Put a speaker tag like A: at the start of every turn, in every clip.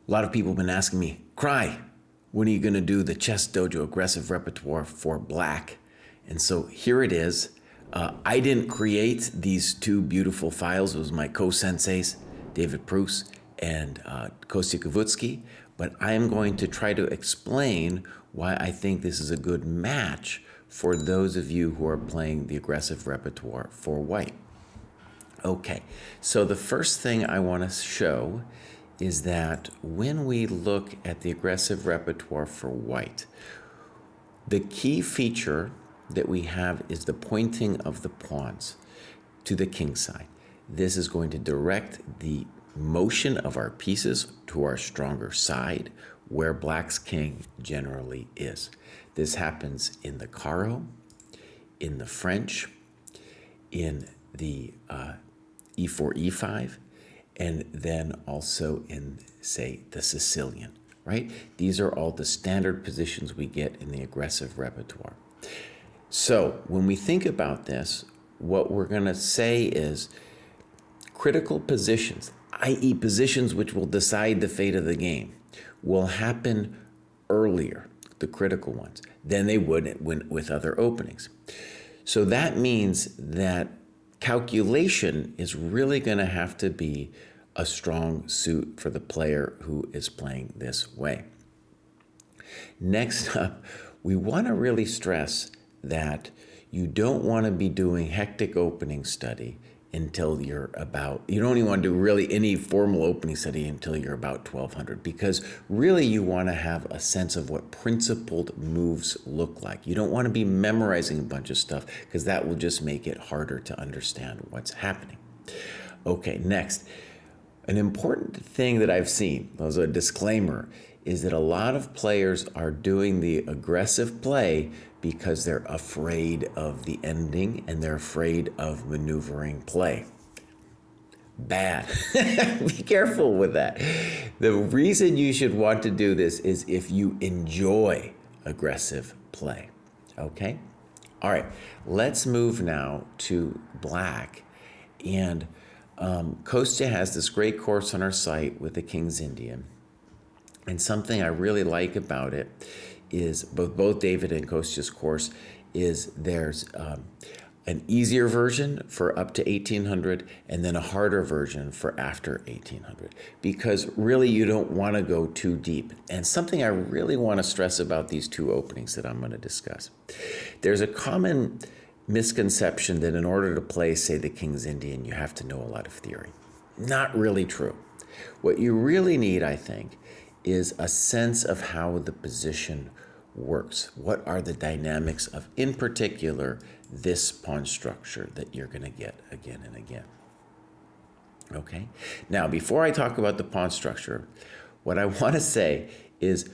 A: A lot of people have been asking me, Cry, when are you going to do the ChessDojo aggressive repertoire for black? And so here it is. I didn't create these two beautiful files. It was my co-senseis, David Preuss and Kostya Kavutsky. But I am going to try to explain why I think this is a good match for those of you who are playing the aggressive repertoire for white. Okay, so the first thing I want to show is that when we look at the aggressive repertoire for white, the key feature that we have is the pointing of the pawns to the king side. This is going to direct the motion of our pieces to our stronger side, where black's king generally is. This happens in the Caro, in the French, in the E4, E5, and then also in, say, the Sicilian, right? These are all the standard positions we get in the aggressive repertoire. So when we think about this, what we're going to say is critical positions, i.e. positions which will decide the fate of the game, will happen earlier, the critical ones, than they would with other openings. So that means that calculation is really going to have to be a strong suit for the player who is playing this way. Next up, we want to really stress that you don't want to be doing hectic opening study until you're about, you don't even want to do really any formal opening study until you're about 1200, because really you want to have a sense of what principled moves look like. You don't want to be memorizing a bunch of stuff, because that will just make it harder to understand what's happening. Okay, next. An important thing that I've seen, as a disclaimer, is that a lot of players are doing the aggressive play because they're afraid of the ending and they're afraid of maneuvering play. Bad. Be careful with that. The reason you should want to do this is if you enjoy aggressive play. Okay? All right, let's move now to black. And Kostya has this great course on our site with the King's Indian. And something I really like about it is both David and Kostya's course is there's an easier version for up to 1800 and then a harder version for after 1800, because really you don't want to go too deep. And something I really want to stress about these two openings that I'm going to discuss. There's a common misconception that in order to play, say, the King's Indian, you have to know a lot of theory. Not really true. What you really need, I think, is a sense of how the position works. What are the dynamics of, in particular, this pawn structure that you're going to get again and again. Okay? Now, before I talk about the pawn structure, what I want to say is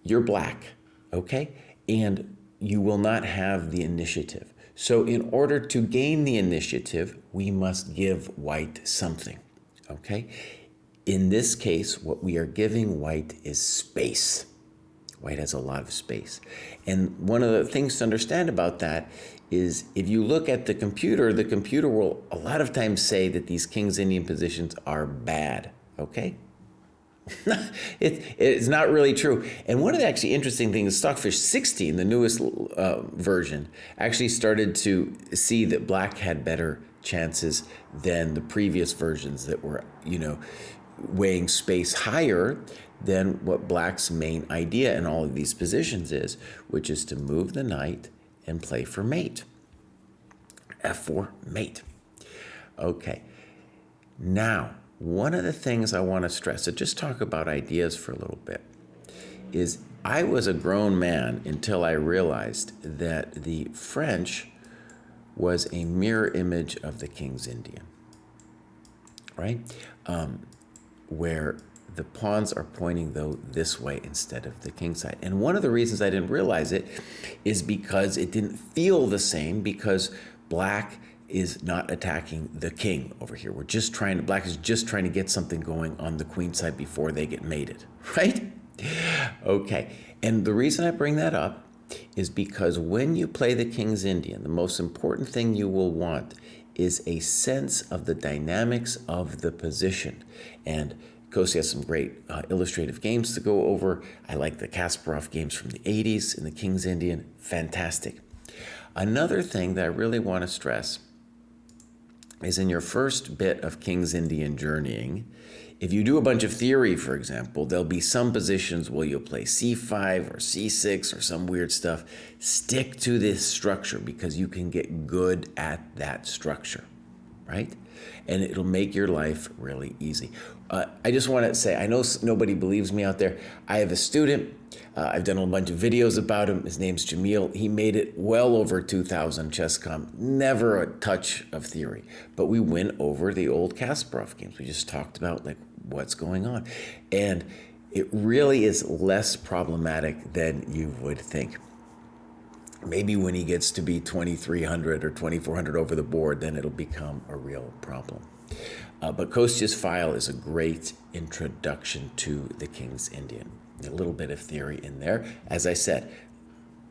A: you're black, okay? And you will not have the initiative. So in order to gain the initiative, we must give white something, okay? In this case, what we are giving white is space. White has a lot of space. And one of the things to understand about that is if you look at the computer will a lot of times say that these King's Indian positions are bad, okay? It's not really true. And one of the actually interesting things, Stockfish 16, the newest version, actually started to see that black had better chances than the previous versions that were, weighing space higher than what black's main idea in all of these positions is, which is to move the knight and play for mate. F4, mate. Okay. Now, one of the things I want to stress, so just talk about ideas for a little bit, is I was a grown man until I realized that the French was a mirror image of the King's Indian, right? Where the pawns are pointing, though, this way instead of the king side. And one of the reasons I didn't realize it is because it didn't feel the same, because black is not attacking the king over here. Black is just trying to get something going on the queen side before they get mated, right? Okay, and the reason I bring that up is because when you play the King's Indian, the most important thing you will want is a sense of the dynamics of the position. And Kosi has some great illustrative games to go over. I like the Kasparov games from the 80s in the King's Indian. Fantastic. Another thing that I really want to stress is in your first bit of King's Indian journeying, if you do a bunch of theory, for example, there'll be some positions where you'll play c5 or c6 or some weird stuff. Stick to this structure because you can get good at that structure, right? And it'll make your life really easy. I just want to say, I know nobody believes me out there. I have a student. I've done a bunch of videos about him. His name's Jamil. He made it well over 2,000 ChessCom. Never a touch of theory. But we went over the old Kasparov games. We just talked about like what's going on. And it really is less problematic than you would think. Maybe when he gets to be 2,300 or 2,400 over the board, then it'll become a real problem. But Kostya's file is a great introduction to the King's Indian. A little bit of theory in there. As I said,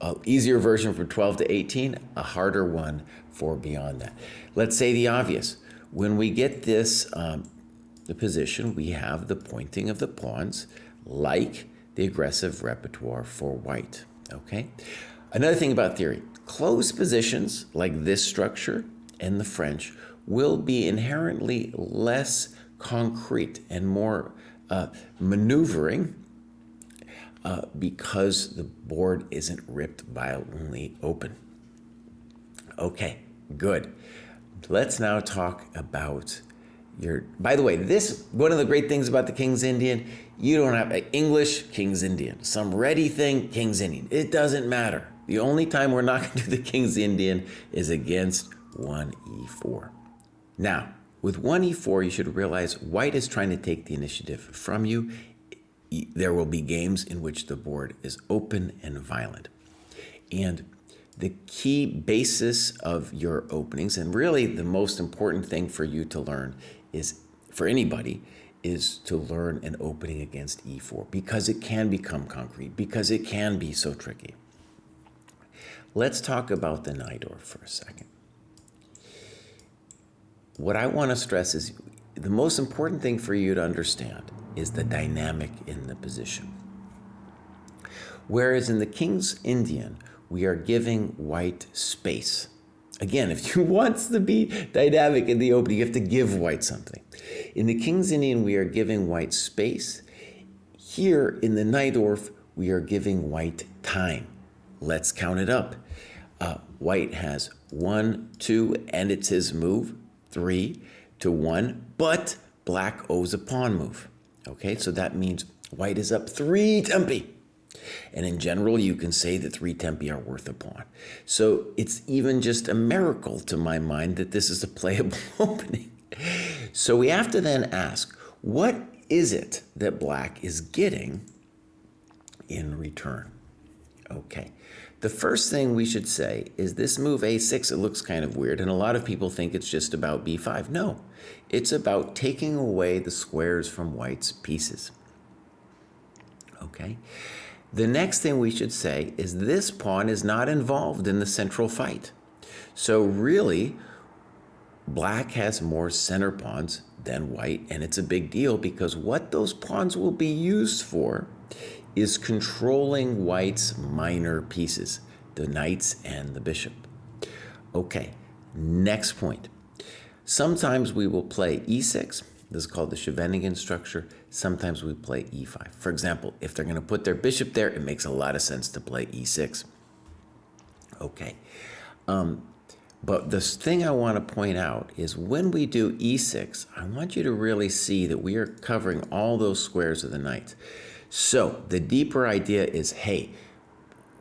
A: an easier version from 12 to 18, a harder one for beyond that. Let's say the obvious. When we get this, the position, we have the pointing of the pawns like the aggressive repertoire for white, okay? Another thing about theory, closed positions like this structure and the French will be inherently less concrete and more maneuvering because the board isn't ripped violently open. Okay, good. Let's now talk about by the way, one of the great things about the King's Indian, you don't have English, King's Indian, some ready thing, King's Indian. It doesn't matter. The only time we're not going to do the King's Indian is against 1e4. Now, with 1e4, you should realize white is trying to take the initiative from you. There will be games in which the board is open and violent. And the key basis of your openings, and really the most important thing for you to learn is, for anybody, is to learn an opening against e4 because it can become concrete, because it can be so tricky. Let's talk about the Najdorf for a second. What I want to stress is the most important thing for you to understand is the dynamic in the position. Whereas in the King's Indian, we are giving white space. Again, if you want to be dynamic in the opening, you have to give white something. In the King's Indian, we are giving white space. Here in the Najdorf, we are giving white time. Let's count it up. White has 1, 2, and it's his move, 3 to 1, but black owes a pawn move. Okay, so that means white is up 3 tempi. And in general, you can say that 3 tempi are worth a pawn. So it's even just a miracle to my mind that this is a playable opening. So we have to then ask, what is it that black is getting in return? Okay, the first thing we should say is this move a6, it looks kind of weird, and a lot of people think it's just about b5. No, it's about taking away the squares from white's pieces. Okay. The next thing we should say is this pawn is not involved in the central fight. So really, black has more center pawns than white, and it's a big deal because what those pawns will be used for is controlling white's minor pieces, the knights and the bishop. Okay, next point. Sometimes we will play e6. This is called the Scheveningen structure. Sometimes we play e5. For example, if they're going to put their bishop there, it makes a lot of sense to play e6. Okay. But the thing I want to point out is when we do e6, I want you to really see that we are covering all those squares of the knights. So the deeper idea is, hey,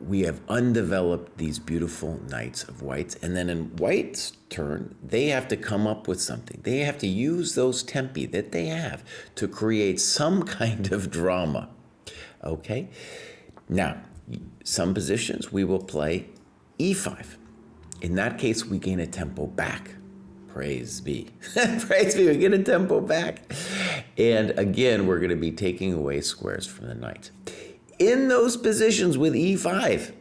A: we have undeveloped these beautiful knights of whites, and then in white's turn, they have to come up with something. They have to use those tempi that they have to create some kind of drama, okay? Now, some positions we will play e5. In that case, we gain a tempo back. Praise be. Praise be, we get a tempo back. And again, we're gonna be taking away squares from the knights. In those positions with e5,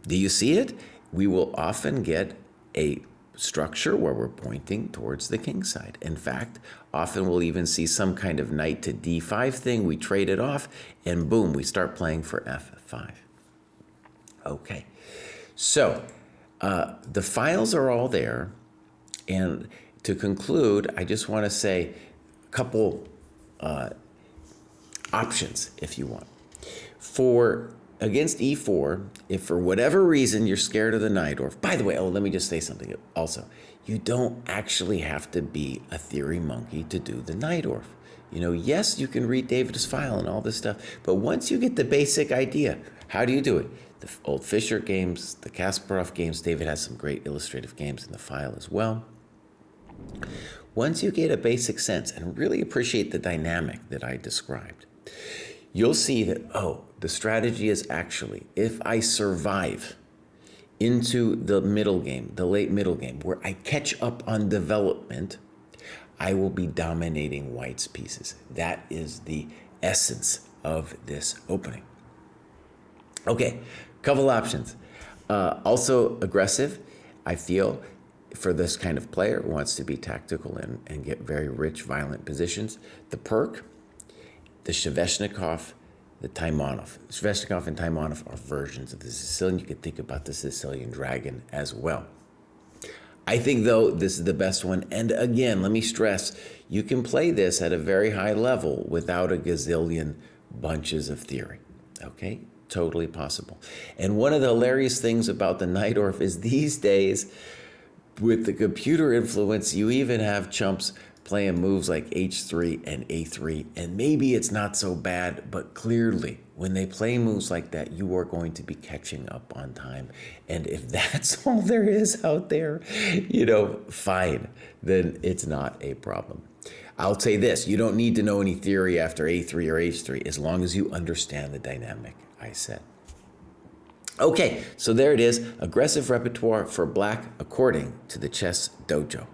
A: do you see it? We will often get a structure where we're pointing towards the king side. In fact, often we'll even see some kind of knight to d5 thing. We trade it off, and boom, we start playing for f5. Okay, so the files are all there. And to conclude, I just want to say a couple options, if you want. Against e4, if for whatever reason you're scared of the Najdorf, by the way, let me just say something also. You don't actually have to be a theory monkey to do the Najdorf. Yes, you can read David's file and all this stuff, but once you get the basic idea, how do you do it? The old Fischer games, the Kasparov games, David has some great illustrative games in the file as well. Once you get a basic sense and really appreciate the dynamic that I described, you'll see that, the strategy is actually, if I survive into the middle game, the late middle game, where I catch up on development, I will be dominating White's pieces. That is the essence of this opening. Okay, couple options. Also aggressive, I feel, for this kind of player who wants to be tactical and get very rich, violent positions. The Perk, the Sveshnikov, the Taimanov. Sveshnikov and Taimanov are versions of the Sicilian. You could think about the Sicilian dragon as well. I think, though, this is the best one. And again, let me stress, you can play this at a very high level without a gazillion bunches of theory. Okay? Totally possible. And one of the hilarious things about the Najdorf is these days, with the computer influence, you even have chumps playing moves like h3 and a3, and maybe it's not so bad, but clearly, when they play moves like that, you are going to be catching up on time. And if that's all there is out there, fine, then it's not a problem. I'll say this, you don't need to know any theory after a3 or h3, as long as you understand the dynamic I said. Okay, so there it is, aggressive repertoire for black according to the Chess Dojo.